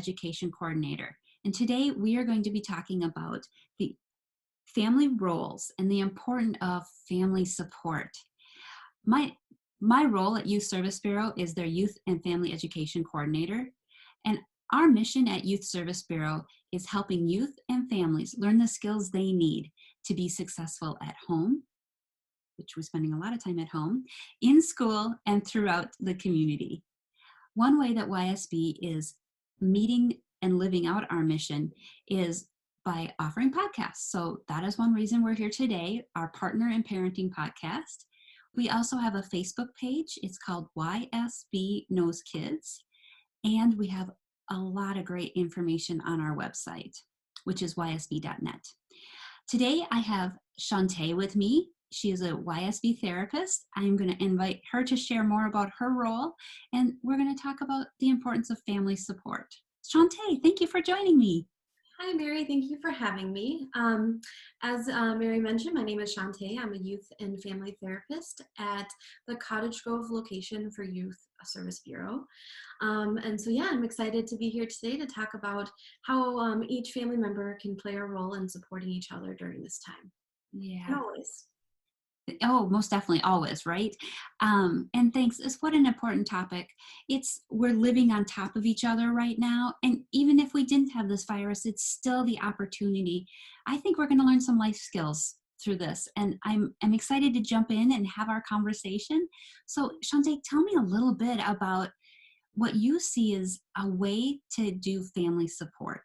Education Coordinator. And today we are going to be talking about the family roles and the importance of family support. My role at Youth Service Bureau is their Youth and Family Education Coordinator. And our mission at Youth Service Bureau is helping youth and families learn the skills they need to be successful at home, which we're spending a lot of time at home, in school, and throughout the community. One way that YSB is meeting and living out our mission is by offering podcasts. So that is one reason we're here today, our Partner in Parenting podcast. We also have a Facebook page. It's called YSB Knows Kids. And we have a lot of great information on our website, which is ysb.net. Today I have Chaunte with me. She is a YSB therapist. I'm going to invite her to share more about her role, and we're going to talk about the importance of family support. Chaunte, thank you for joining me. Hi, Mary. Thank you for having me. As Mary mentioned, my name is Chaunte. I'm a youth and family therapist at the Cottage Grove location for Youth Service Bureau. And so, I'm excited to be here today to talk about how each family member can play a role in supporting each other during this time. Yeah. And always. Oh, most definitely, always, right? And thanks. It's what an important topic. We're living on top of each other right now. And even if we didn't have this virus, it's still the opportunity. I think we're going to learn some life skills through this. And I'm excited to jump in and have our conversation. So Chaunte, tell me a little bit about what you see as a way to do family support.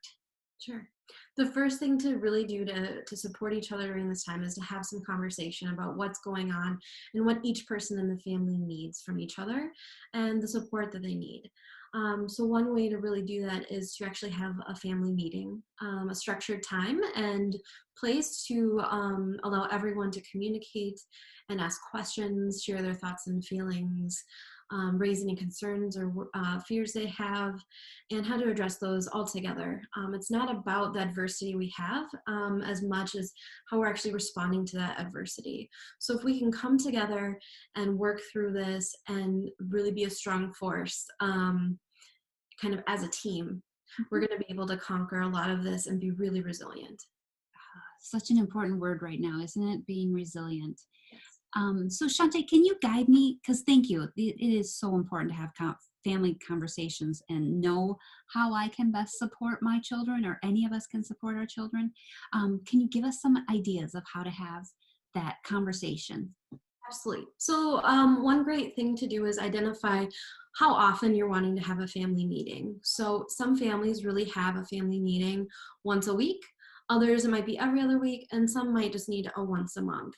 Sure. The first thing to really do to support each other during this time is to have some conversation about what's going on and what each person in the family needs from each other and the support that they need. So one way to really do that is to actually have a family meeting, a structured time and place to allow everyone to communicate and ask questions, share their thoughts and feelings, raise any concerns or fears they have, and how to address those all together. It's not about the adversity we have as much as how we're actually responding to that adversity. So if we can come together and work through this and really be a strong force, kind of as a team, we're going to be able to conquer a lot of this and be really resilient. Such an important word right now, isn't it? Being resilient. So Chaunte, can you guide me? Because thank you. It is so important to have family conversations and know how I can best support my children, or any of us can support our children. Can you give us some ideas of how to have that conversation? Absolutely. So one great thing to do is identify how often you're wanting to have a family meeting. So some families really have a family meeting once a week. Others, it might be every other week, and some might just need a once a month.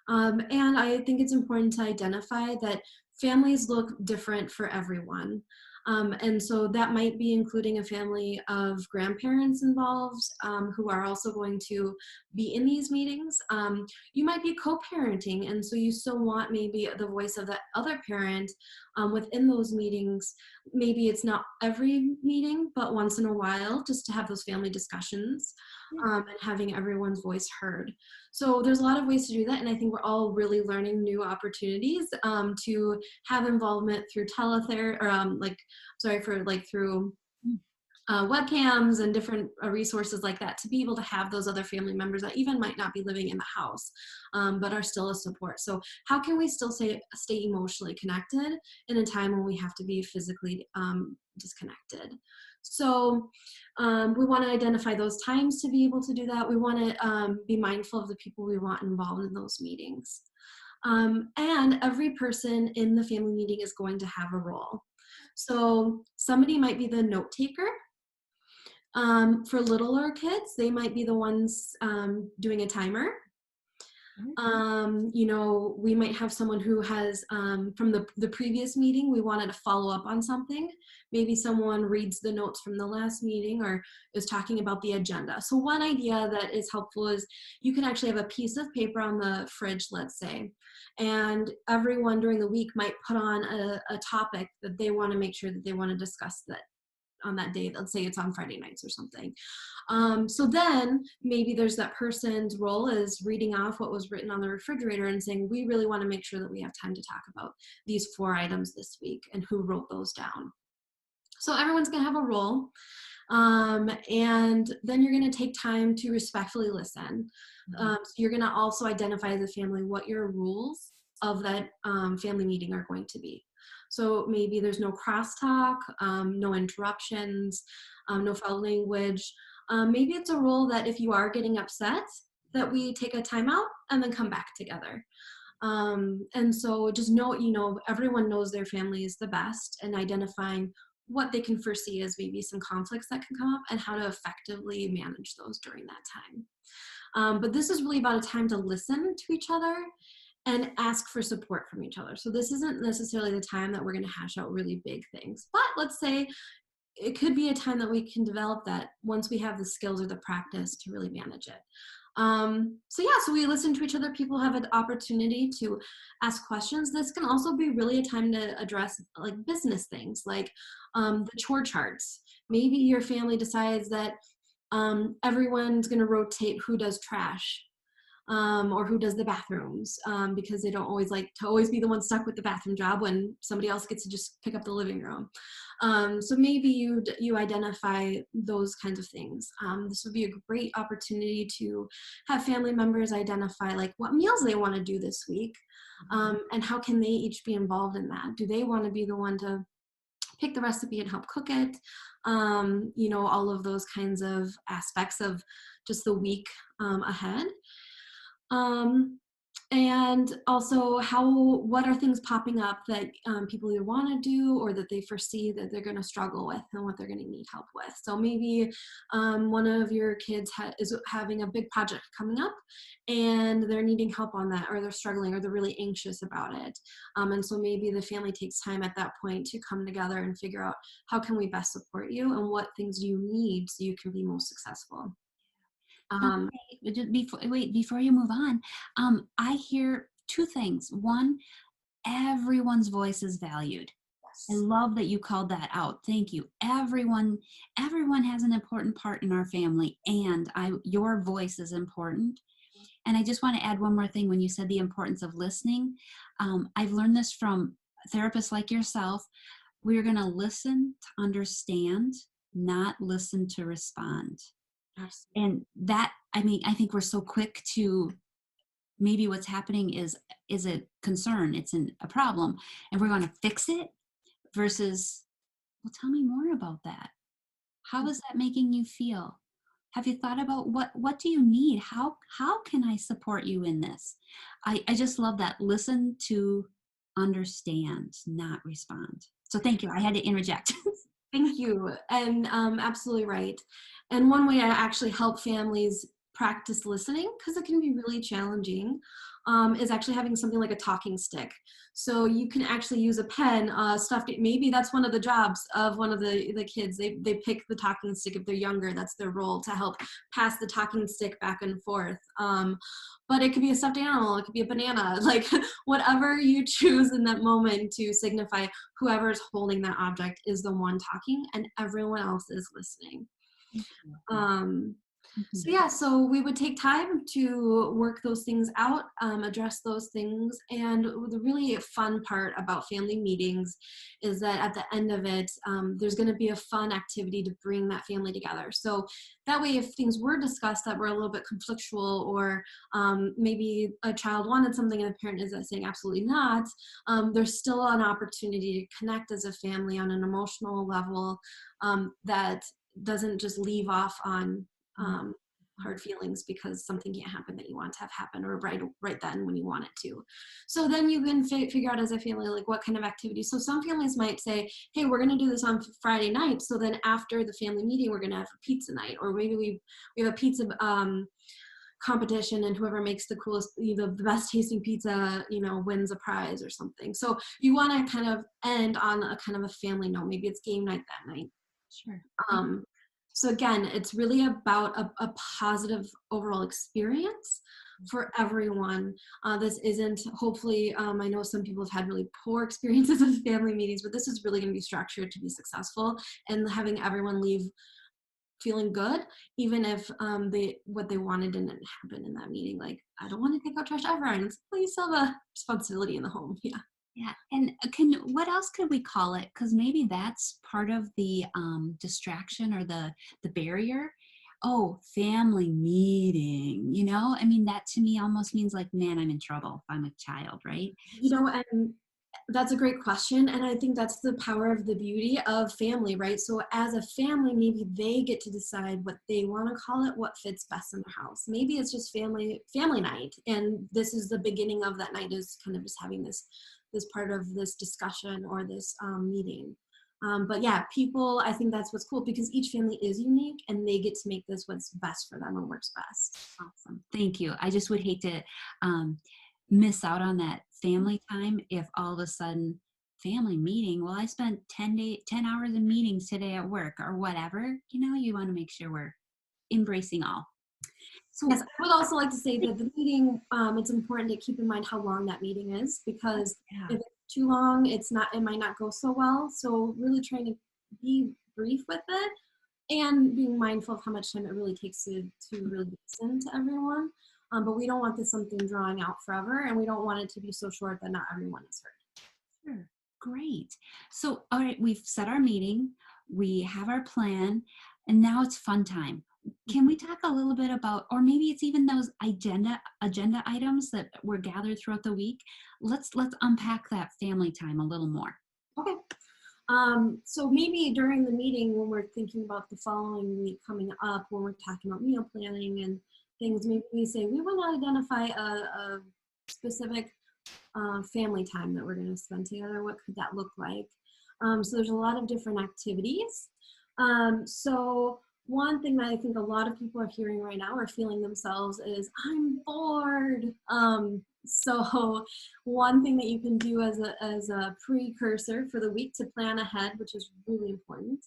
And I think it's important to identify that families look different for everyone. And so that might be including a family of grandparents involved who are also going to be in these meetings. You might be co-parenting, and so you still want maybe the voice of that other parent within those meetings. Maybe it's not every meeting, but once in a while, just to have those family discussions and having everyone's voice heard. So there's a lot of ways to do that, and I think we're all really learning new opportunities to have involvement through teletherapy, or through webcams and different resources like that, to be able to have those other family members that even might not be living in the house, but are still a support. So how can we still stay emotionally connected in a time when we have to be physically disconnected? So we want to identify those times to be able to do that. We want to be mindful of the people we want involved in those meetings. And every person in the family meeting is going to have a role. So somebody might be the note taker. For littler kids, they might be the ones doing a timer. We might have someone who has, from the previous meeting, we wanted to follow up on something. Maybe someone reads the notes from the last meeting or is talking about the agenda. So one idea that is helpful is you can actually have a piece of paper on the fridge, let's say, and everyone during the week might put on a topic that they want to make sure that they want to discuss that on that day. Let's say it's on Friday nights or something. So then maybe there's that person's role is reading off what was written on the refrigerator and saying, we really want to make sure that we have time to talk about these 4 items this week and who wrote those down. So everyone's going to have a role. And then you're going to take time to respectfully listen. Mhm. So you're going to also identify as a family what your rules of that family meeting are going to be. So maybe there's no crosstalk, no interruptions, no foul language. Maybe it's a rule that if you are getting upset, that we take a timeout and then come back together. And so just know, everyone knows their family is the best, and identifying what they can foresee as maybe some conflicts that can come up and how to effectively manage those during that time. But this is really about a time to listen to each other and ask for support from each other. So this isn't necessarily the time that we're going to hash out really big things. But let's say it could be a time that we can develop that once we have the skills or the practice to really manage it. So yeah, so we listen to each other. People have an opportunity to ask questions. This can also be really a time to address like business things, like the chore charts. Maybe your family decides that everyone's going to rotate who does trash, or who does the bathrooms, because they don't always like to always be the one stuck with the bathroom job when somebody else gets to just pick up the living room. So maybe you identify those kinds of things. This would be a great opportunity to have family members identify like what meals they want to do this week, and how can they each be involved in that. Do they want to be the one to pick the recipe and help cook it? All of those kinds of aspects of just the week ahead. Um, and also what are things popping up that people either want to do or that they foresee that they're going to struggle with and what they're going to need help with. So maybe one of your kids is having a big project coming up and they're needing help on that, or they're struggling, or they're really anxious about it. And so maybe the family takes time at that point to come together and figure out how can we best support you and what things do you need so you can be most successful. Um, Okay, just before you move on, I hear two things. One, everyone's voice is valued. I yes. love that you called that out. Thank you. Everyone has an important part in our family, and your voice is important. And I just want to add one more thing when you said the importance of listening. I've learned this from therapists like yourself. We're going to listen to understand, not listen to respond. Absolutely. And that, I mean, I think we're so quick to maybe what's happening is a concern, it's a problem, and we're going to fix it versus, well, tell me more about that. How is that making you feel? Have you thought about what do you need? How can I support you in this? I just love that. Listen to understand, not respond. So thank you. I had to interject. Thank you. And absolutely right. And one way I actually help families practice listening, because it can be really challenging, is actually having something like a talking stick. So you can actually use a pen, stuffed. Maybe that's one of the jobs of one of the kids. They pick the talking stick if they're younger. That's their role, to help pass the talking stick back and forth. But it could be a stuffed animal. It could be a banana. Like whatever you choose in that moment to signify whoever's holding that object is the one talking and everyone else is listening. Thank you. Um, Mhm. so yeah, so we would take time to work those things out, address those things. And the really fun part about family meetings is that at the end of it, there's going to be a fun activity to bring that family together. So that way, if things were discussed that were a little bit conflictual, or maybe a child wanted something and the parent is saying absolutely not, there's still an opportunity to connect as a family on an emotional level, that doesn't just leave off on um, hard feelings because something can't happen that you want to have happen, or right then when you want it to. So then you can figure out as a family like what kind of activity. So some families might say, hey, we're going to do this on Friday night, so then after the family meeting we're going to have a pizza night, or maybe we have a pizza competition, and whoever makes the coolest, the best tasting pizza, wins a prize or something. So you want to kind of end on a kind of a family note. Maybe it's game night that night. Sure. um, so again, it's really about a positive overall experience for everyone. This isn't, hopefully, I know some people have had really poor experiences with family meetings, but this is really going to be structured to be successful and having everyone leave feeling good, even if what they wanted didn't happen in that meeting. Like, I don't want to take out trash ever. And it's, well, you still have a responsibility in the home. Yeah. Yeah, and can what else could we call it? Because maybe that's part of the distraction or the barrier. Oh, family meeting. I mean, that to me almost means like, man, I'm in trouble if I'm a child, right? You know, and that's a great question. And I think that's the power of the beauty of family, right? So as a family, maybe they get to decide what they want to call it, what fits best in their house. Maybe it's just family night. And this is the beginning of that night, is kind of just having this part of this discussion or this meeting. But yeah, people, I think that's what's cool, because each family is unique and they get to make this what's best for them and works best. Awesome. Thank you. I just would hate to um, miss out on that family time if all of a sudden family meeting, well, I spent 10 hours in meetings today at work or whatever. You want to make sure we're embracing all. Yes, So, I would also like to say that the meeting, it's important to keep in mind how long that meeting is, because yeah. if it's too long, it might not go so well. So really trying to be brief with it and being mindful of how much time it really takes to really listen to everyone. But we don't want this something drawing out forever, and we don't want it to be so short that not everyone is heard. Sure. Great. So, all right, we've set our meeting, we have our plan, and now it's fun time. Can we talk a little bit about, or maybe it's even those agenda items that were gathered throughout the week? Let's unpack that family time a little more. Okay. So maybe during the meeting, when we're thinking about the following week coming up, when we're talking about meal planning and things, maybe we say we want to identify a specific family time that we're going to spend together. What could that look like? So there's a lot of different activities. So one thing that I think a lot of people are hearing right now or feeling themselves is, I'm bored. So one thing that you can do as a precursor for the week to plan ahead, which is really important,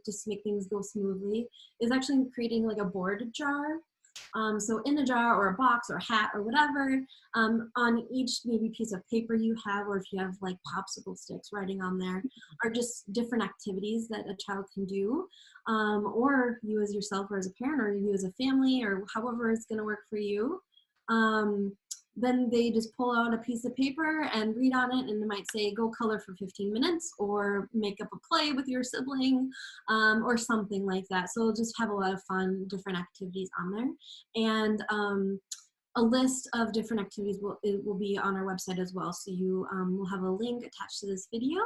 just to make things go smoothly, is actually creating like a board jar. So in a jar or a box or a hat or whatever, on each maybe piece of paper you have, or if you have like popsicle sticks writing on there, are just different activities that a child can do, or you as yourself or as a parent, or you as a family, or however it's going to work for you. Um, then they just pull out a piece of paper and read on it, and they might say, go color for 15 minutes, or make up a play with your sibling, or something like that. So just have a lot of fun, different activities on there. And a list of different activities will be on our website as well. So you will have a link attached to this video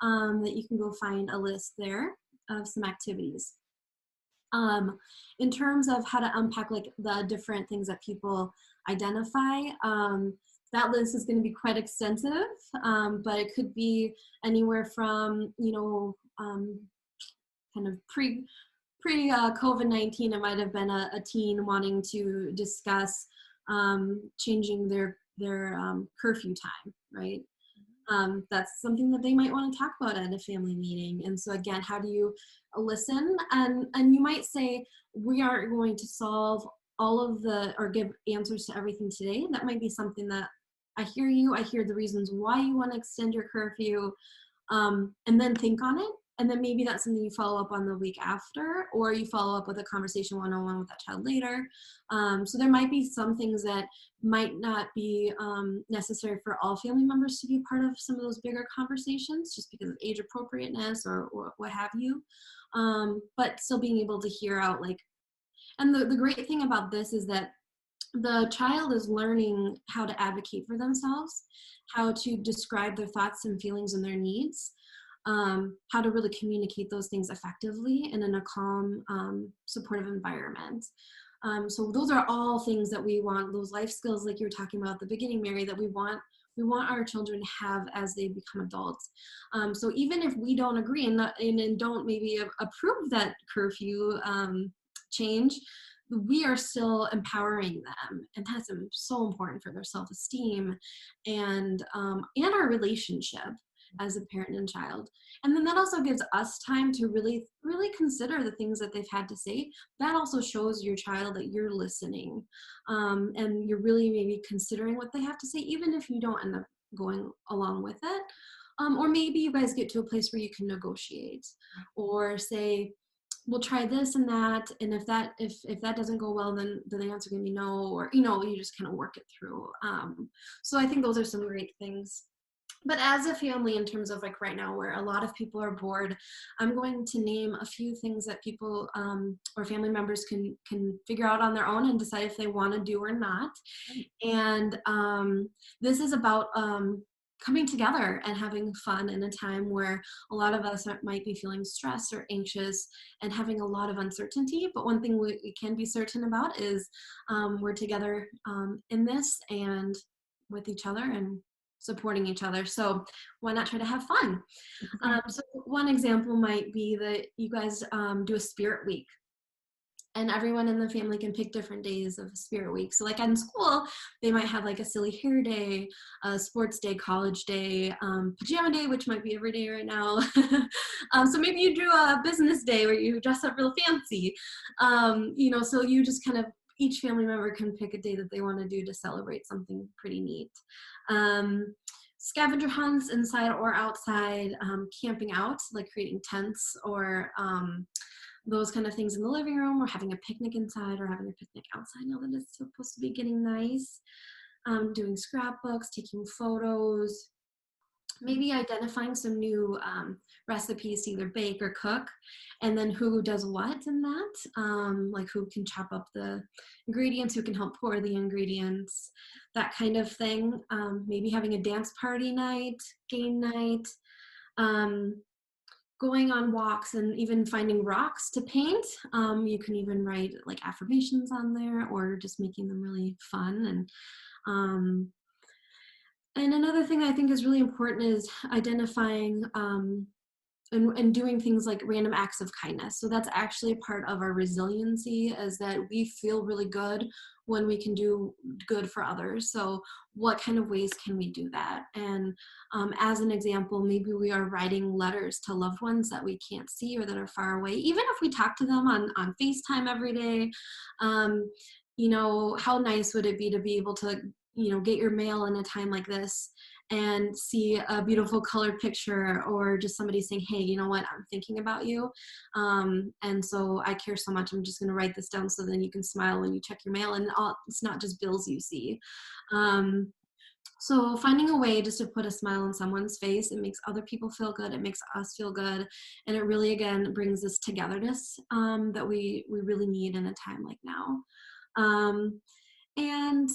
that you can go find a list there of some activities. In terms of how to unpack like the different things that people identify, that list is going to be quite extensive, but it could be anywhere from, kind of pre COVID-19, it might have been a teen wanting to discuss changing their curfew time, right? That's something that they might want to talk about at a family meeting. And so again, how do you listen? And you might say, we aren't going to solve all of or give answers to everything today. That might be something that, I hear you, I hear the reasons why you want to extend your curfew, and then think on it. And then maybe that's something you follow up on the week after, or you follow up with a conversation one-on-one with that child later. So there might be some things that might not be necessary for all family members to be part of some of those bigger conversations, just because of age appropriateness or what have you. But still being able to hear out, like, and the great thing about this is that the child is learning how to advocate for themselves, how to describe their thoughts and feelings and their needs, how to really communicate those things effectively and in a calm, supportive environment. So those are all things that we want, those life skills like you were talking about at the beginning, Mary, that we want our children to have as they become adults. So even if we don't agree and don't maybe approve that curfew change, we are still empowering them, and that's so important for their self-esteem and our relationship as a parent and child. And then that also gives us time to really consider the things that they've had to say. That also shows your child that you're listening, and you're really maybe considering what they have to say, even if you don't end up going along with it. Or maybe you guys get to a place where you can negotiate or say, we'll try this and that, and if that doesn't go well, then the answer can be no, or you just kind of work it through. So I think those are some great things. But as a family, in terms of like right now, where a lot of people are bored, I'm going to name a few things that people or family members can figure out on their own and decide if they want to do or not. Right. And this is about coming together and having fun in a time where a lot of us might be feeling stressed or anxious and having a lot of uncertainty. But one thing we can be certain about is we're together in this and with each other and supporting each other. So why not try to have fun? Exactly. So one example might be that you guys do a spirit week, and everyone in the family can pick different days of spirit week. So like in school, they might have like a silly hair day, a sports day, college day, pajama day, which might be every day right now. So maybe you do a business day where you dress up real fancy. So you just kind of, each family member can pick a day that they want to do to celebrate something pretty neat. Um, Scavenger hunts inside or outside, camping out, like creating tents or those kind of things in the living room, or having a picnic inside or having a picnic outside now that it's supposed to be getting nice. Doing scrapbooks, taking photos, maybe identifying some new recipes to either bake or cook, and then who does what in that, like who can chop up the ingredients, who can help pour the ingredients, that kind of thing. Maybe having a dance party night, game night, um, going on walks, and even finding rocks to paint. You can even write like affirmations on there, or just making them really fun. Um, and another thing I think is really important is identifying and doing things like random acts of kindness. So that's actually a part of our resiliency, is that we feel really good when we can do good for others. So what kind of ways can we do that? And as an example, maybe we are writing letters to loved ones that we can't see or that are far away. Even if we talk to them on FaceTime every day, um, how nice would it be to be able to, get your mail in a time like this and see a beautiful colored picture, or just somebody saying, hey, you know what, I'm thinking about you. And so I care so much, I'm just going to write this down so then you can smile when you check your mail, and it's not just bills you see. So finding a way just to put a smile on someone's face, it makes other people feel good, it makes us feel good, and it really, again, brings this togetherness that we really need in a time like now. Um, and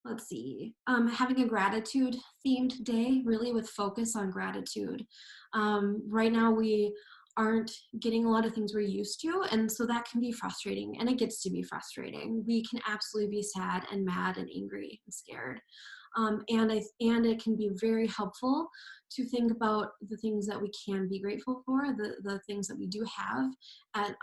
let's see, having a gratitude themed day, really with focus on gratitude. Right now we aren't getting a lot of things we're used to, and so that can be frustrating, and it gets to be frustrating. We can absolutely be sad and mad and angry and scared. And it can be very helpful to think about the things that we can be grateful for, the things that we do have at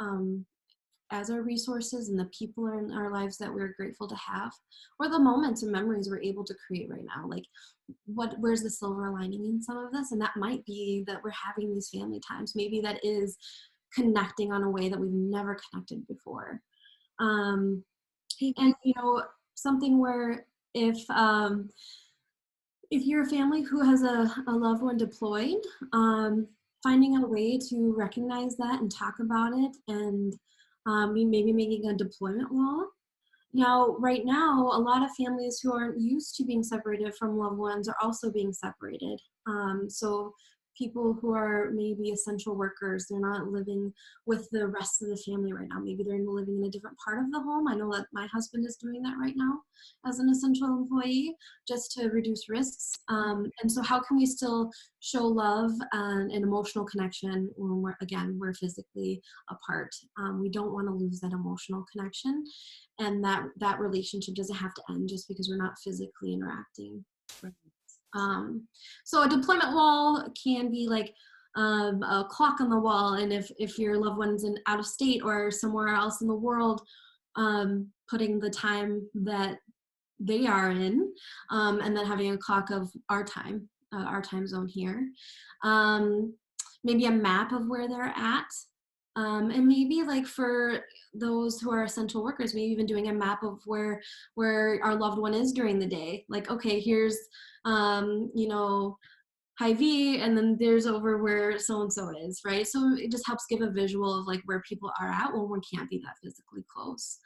as our resources, and the people in our lives that we're grateful to have, or the moments and memories we're able to create right now. Like, where's the silver lining in some of this? And that might be that we're having these family times. Maybe that is connecting on a way that we've never connected before. um, I and agree. something where if you're a family who has a loved one deployed, finding a way to recognize that and talk about it, and maybe making a deployment wall. Now, right now, a lot of families who aren't used to being separated from loved ones are also being separated. So people who are maybe essential workers, they're not living with the rest of the family right now. Maybe they're living in a different part of the home. I know that my husband is doing that right now as an essential employee, just to reduce risks. And so how can we still show love and emotional connection when we're physically apart? We don't want to lose that emotional connection, and that relationship doesn't have to end just because we're not physically interacting. Right. um, so a deployment wall can be like a clock on the wall, and if your loved one's in out of state or somewhere else in the world, putting the time that they are in, and then having a clock of our time zone here. um, Maybe a map of where they're at. And maybe like for those who are essential workers, maybe even doing a map of where our loved one is during the day. Like, okay, here's Hy-Vee, and then there's over where so and so is, right? So it just helps give a visual of like where people are at when we can't be that physically close.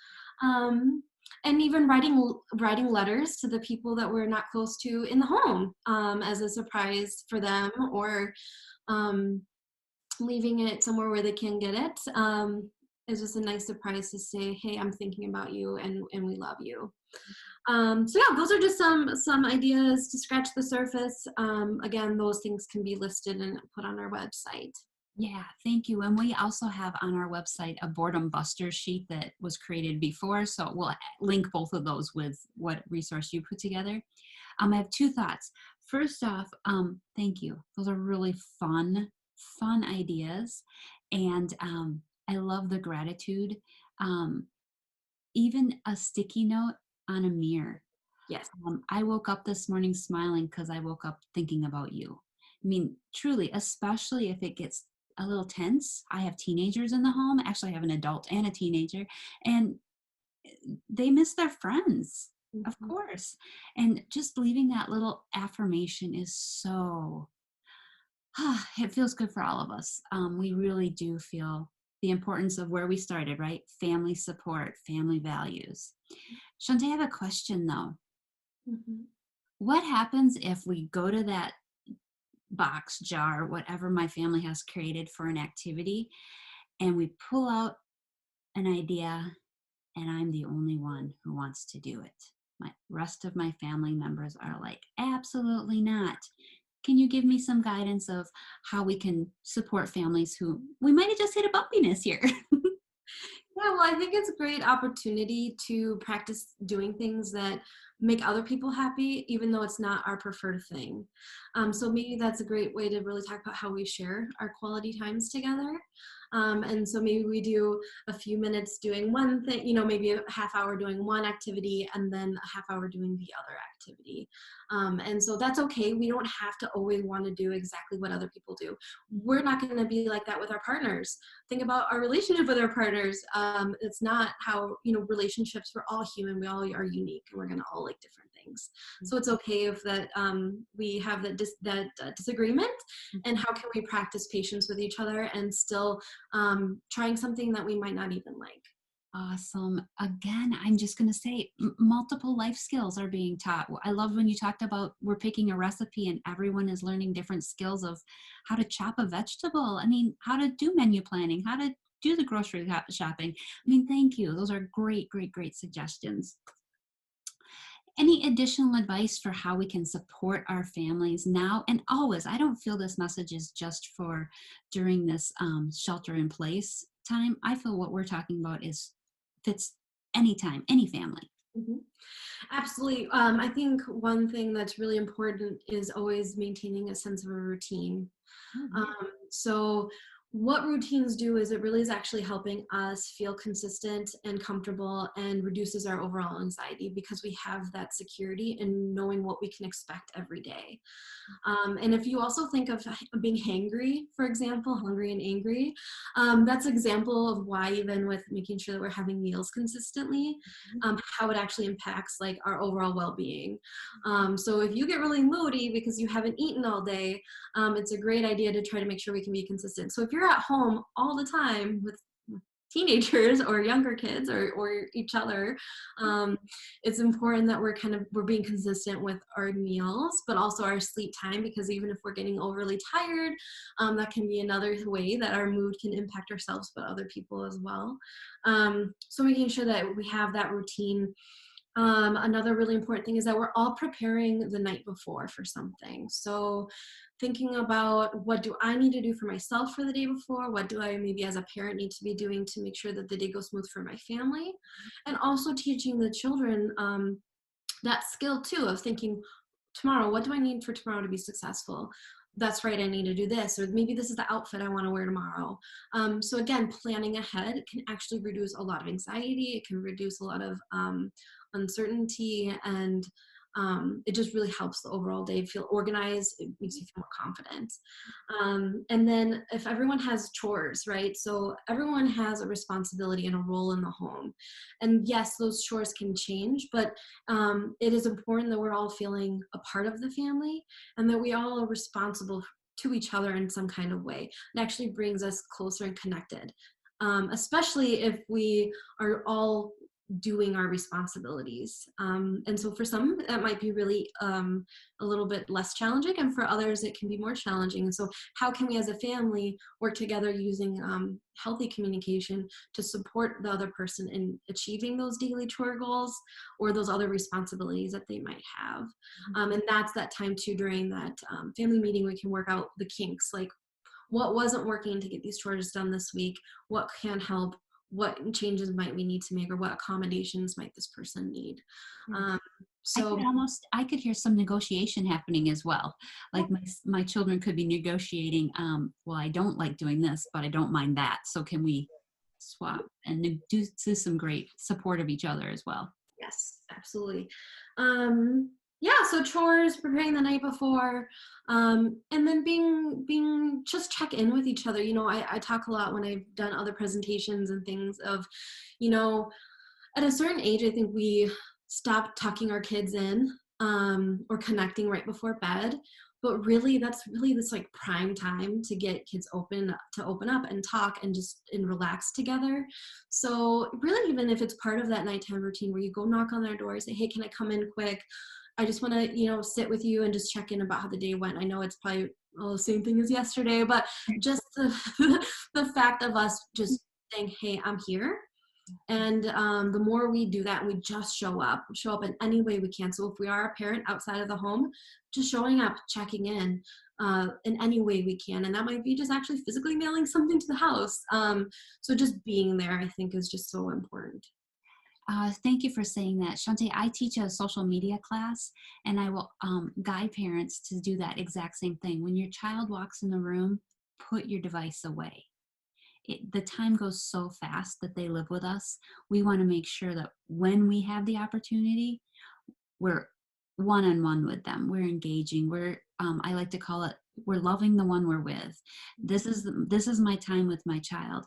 And even writing letters to the people that we're not close to in the home, as a surprise for them, or um, leaving it somewhere where they can get it. It's just a nice surprise to say, "Hey, I'm thinking about you, and we love you." So yeah, those are just some ideas to scratch the surface. Again, those things can be listed and put on our website. Yeah, thank you. And we also have on our website a boredom buster sheet that was created before. So we'll link both of those with what resource you put together. I have two thoughts. First off, thank you. Those are really fun ideas. And I love the gratitude. Um, Even a sticky note on a mirror. Yes. I woke up this morning smiling because I woke up thinking about you. I mean, truly, especially if it gets a little tense. I have teenagers in the home. Actually, I have an adult and a teenager, and they miss their friends, of Mhm. course. And just leaving that little affirmation is so, it feels good for all of us. We really do feel the importance of where we started, right? Family support, family values. Shante, I have a question though. Mhm. What happens if we go to that box, jar, whatever my family has created for an activity, and we pull out an idea, and I'm the only one who wants to do it? My rest of my family members are like, absolutely not. Can you give me some guidance of how we can support families who we might have just hit a bumpiness here? Yeah, well, I think it's a great opportunity to practice doing things that make other people happy, even though it's not our preferred thing. So maybe that's a great way to really talk about how we share our quality times together. And so maybe we do a few minutes doing one thing, maybe a half hour doing one activity and then a half hour doing the other activity. And so that's okay. We don't have to always want to do exactly what other people do. We're not going to be like that with our partners. Think about our relationship with our partners. It's not how, relationships, we're all human, we all are unique, and we're going to all like different things. So it's okay if that we have that disagreement, and how can we practice patience with each other and still trying something that we might not even like. Awesome. Again, I'm just going to say multiple life skills are being taught. I love when you talked about we're picking a recipe and everyone is learning different skills of how to chop a vegetable. I mean, how to do menu planning, how to do the grocery shopping. I mean, thank you. Those are great suggestions. Any additional advice for how we can support our families now and always? I don't feel this message is just for during this shelter in place time. I feel what we're talking about is fits anytime, any family. Mhm. Absolutely. I think one thing that's really important is always maintaining a sense of a routine. Oh, yeah. So what routines do is it really is actually helping us feel consistent and comfortable, and reduces our overall anxiety because we have that security in knowing what we can expect every day. And if you also think of being hangry, for example, hungry and angry, that's an example of why, even with making sure that we're having meals consistently, how it actually impacts like our overall well-being. So if you get really moody because you haven't eaten all day, it's a great idea to try to make sure we can be consistent. So if you're at home all the time with teenagers or younger kids, or each other, um, it's important that we're being consistent with our meals, but also our sleep time, because even if we're getting overly tired, that can be another way that our mood can impact ourselves but other people as well. So making sure that we have that routine. Another really important thing is that we're all preparing the night before for something. So thinking about, what do I need to do for myself for the day before? What do I maybe as a parent need to be doing to make sure that the day goes smooth for my family? And also teaching the children that skill too of thinking, tomorrow, what do I need for tomorrow to be successful? That's right, I need to do this, or maybe this is the outfit I want to wear tomorrow. So again, planning ahead can actually reduce a lot of anxiety. It can reduce a lot of uncertainty, and it just really helps the overall day feel organized. It makes you feel more confident. And then if everyone has chores, right? So everyone has a responsibility and a role in the home. And yes, those chores can change, but it is important that we're all feeling a part of the family, and that we all are responsible to each other in some kind of way. It actually brings us closer and connected, especially if we are all doing our responsibilities. And so for some, that might be really a little bit less challenging, and for others, it can be more challenging. And so, how can we as a family work together using healthy communication to support the other person in achieving those daily chore goals or those other responsibilities that they might have? And that's that time too, during that family meeting, we can work out the kinks, like what wasn't working to get these chores done this week, what can help, what changes might we need to make, or what accommodations might this person need. Yeah. um, I so I could hear some negotiation happening as well. yeah, Like my children could be negotiating, well, I don't like doing this, but I don't mind that. So can we swap and do some great support of each other as well? yes, absolutely. Yeah, so chores, preparing the night before, and then being just check in with each other. I talk a lot when I've done other presentations and things of, you know, at a certain age, I think we stop tucking our kids in, or connecting right before bed. But really, that's really this like prime time to get kids open up and talk and just and relax together. So really, even if it's part of that nighttime routine where you go knock on their door, say, "Hey, can I come in quick? I just want to, sit with you and just check in about how the day went." I know it's probably the same thing as yesterday, but just the the fact of us just saying, "Hey, I'm here," and the more we do that, we just show up in any way we can. So if we are a parent outside of the home, just showing up, checking in any way we can. And that might be just actually physically mailing something to the house. So just being there, I think, is just so important. Thank you for saying that, Chaunte. I teach a social media class, and I will guide parents to do that exact same thing. When your child walks in the room, put your device away. The time goes so fast that they live with us. We want to make sure that when we have the opportunity, we're one-on-one with them. We're engaging. I like to call it, we're loving the one we're with. This is my time with my child.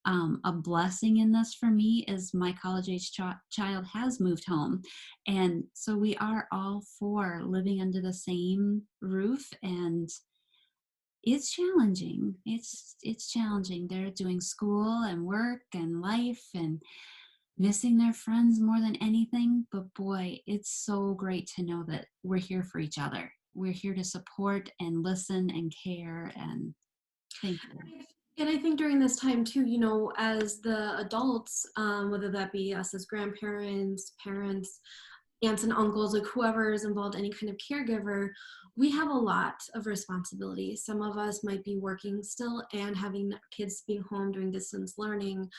A blessing in this for me is my college age child has moved home. And so we are all four living under the same roof, and it's challenging. It's challenging. They're doing school and work and life and missing their friends more than anything. But boy, it's so great to know that we're here for each other. We're here to support and listen and care, and thank you. And I think during this time too, as the adults, whether that be us as grandparents, parents, aunts and uncles, like whoever is involved, any kind of caregiver, we have a lot of responsibility. Some of us might be working still and having kids being home doing distance learning.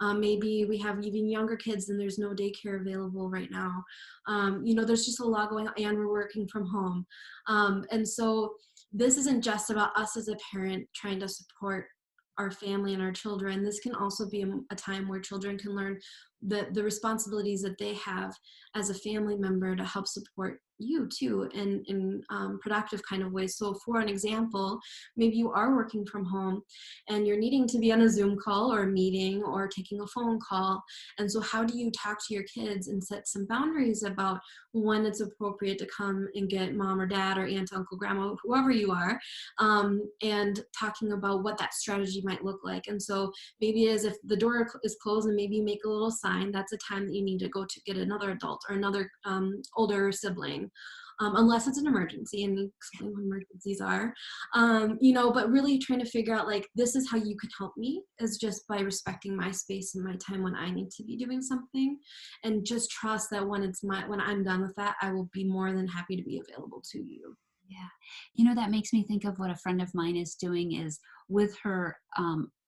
Maybe we have even younger kids and there's no daycare available right now. There's just a lot going on, and we're working from home. And so this isn't just about us as a parent trying to support our family and our children. This can also be a time where children can learn the responsibilities that they have as a family member to help support you too in productive kind of ways. So for an example, maybe you are working from home and you're needing to be on a Zoom call or a meeting or taking a phone call. And so how do you talk to your kids and set some boundaries about when it's appropriate to come and get mom or dad or aunt, uncle, grandma, whoever you are, and talking about what that strategy might look like. And so maybe it is, if the door is closed and maybe you make a little sign, that's a time that you need to go to get another adult or another older sibling, unless it's an emergency, and you explain what emergencies are. But really trying to figure out, like, this is how you can help me, is just by respecting my space and my time when I need to be doing something, and just trust that when I'm done with that, I will be more than happy to be available to you. Yeah. That makes me think of what a friend of mine is doing is with her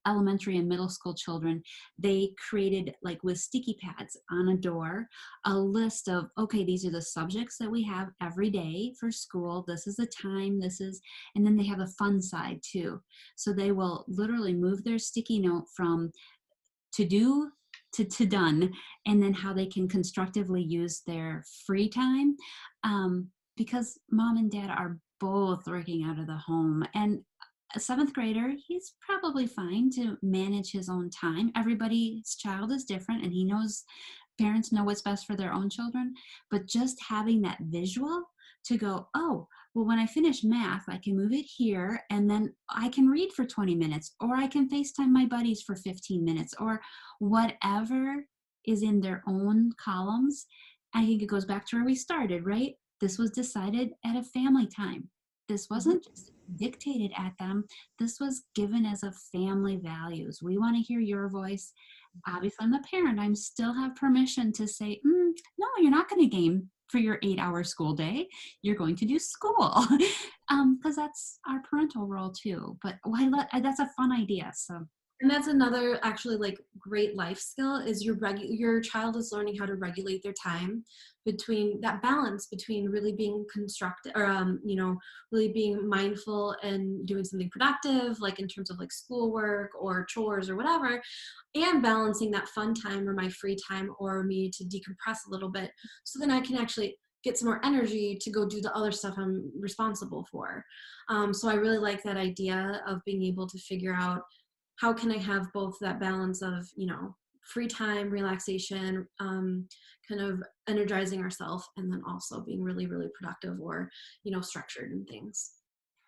elementary and middle school children. They created, like with sticky pads on a door, a list of, okay, these are the subjects that we have every day for school. This is the time, and then they have a fun side too. So they will literally move their sticky note from to do to done, and then how they can constructively use their free time, because mom and dad are both working out of the home. And a seventh grader, he's probably fine to manage his own time. Everybody's child is different, and he knows, parents know what's best for their own children. But just having that visual to go, oh, well, when I finish math, I can move it here, and then I can read for 20 minutes, or I can FaceTime my buddies for 15 minutes, or whatever is in their own columns. I think it goes back to where we started, right? This was decided at a family time. This Mhm. wasn't just dictated at them. This was given as a family values. We want to hear your voice. Obviously, I'm the parent. I still have permission to say, no, you're not going to game for your 8-hour school day. You're going to do school. Because that's our parental role too. But that's a fun idea. So And that's another actually like great life skill is your child is learning how to regulate their time between that balance between really being constructive or really being mindful and doing something productive like in terms of like schoolwork or chores or whatever, and balancing that fun time or my free time or me to decompress a little bit so then I can actually get some more energy to go do the other stuff I'm responsible for. So I really like that idea of being able to figure out how can I have both that balance of, free time, relaxation, kind of energizing ourselves, and then also being really, really productive or, structured in things.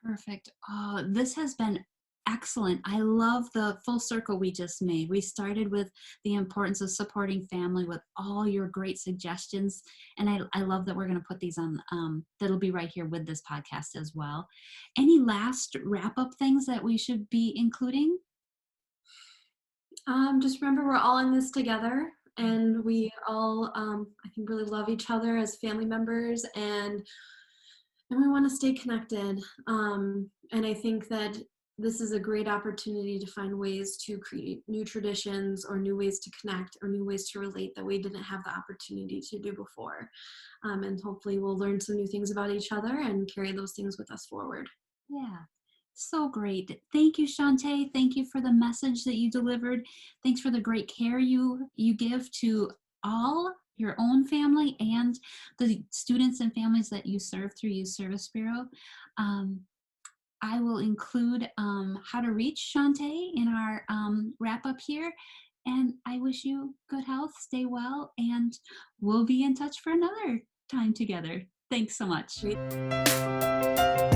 perfect. Oh, this has been excellent. I love the full circle we just made. We started with the importance of supporting family with all your great suggestions. And I love that we're going to put these on, that'll be right here with this podcast as well. Any last wrap up things that we should be including? Just remember, we're all in this together, and we all, I think, really love each other as family members, and we want to stay connected. And I think that this is a great opportunity to find ways to create new traditions or new ways to connect or new ways to relate that we didn't have the opportunity to do before. And hopefully, we'll learn some new things about each other and carry those things with us forward. Yeah. So great. Thank you, Chaunte. Thank you for the message that you delivered. Thanks for the great care you give to all your own family and the students and families that you serve through Youth Service Bureau. Um, I will include how to reach Chaunte in our wrap up here. And I wish you good health, stay well, and we'll be in touch for another time together. Thanks so much. Great.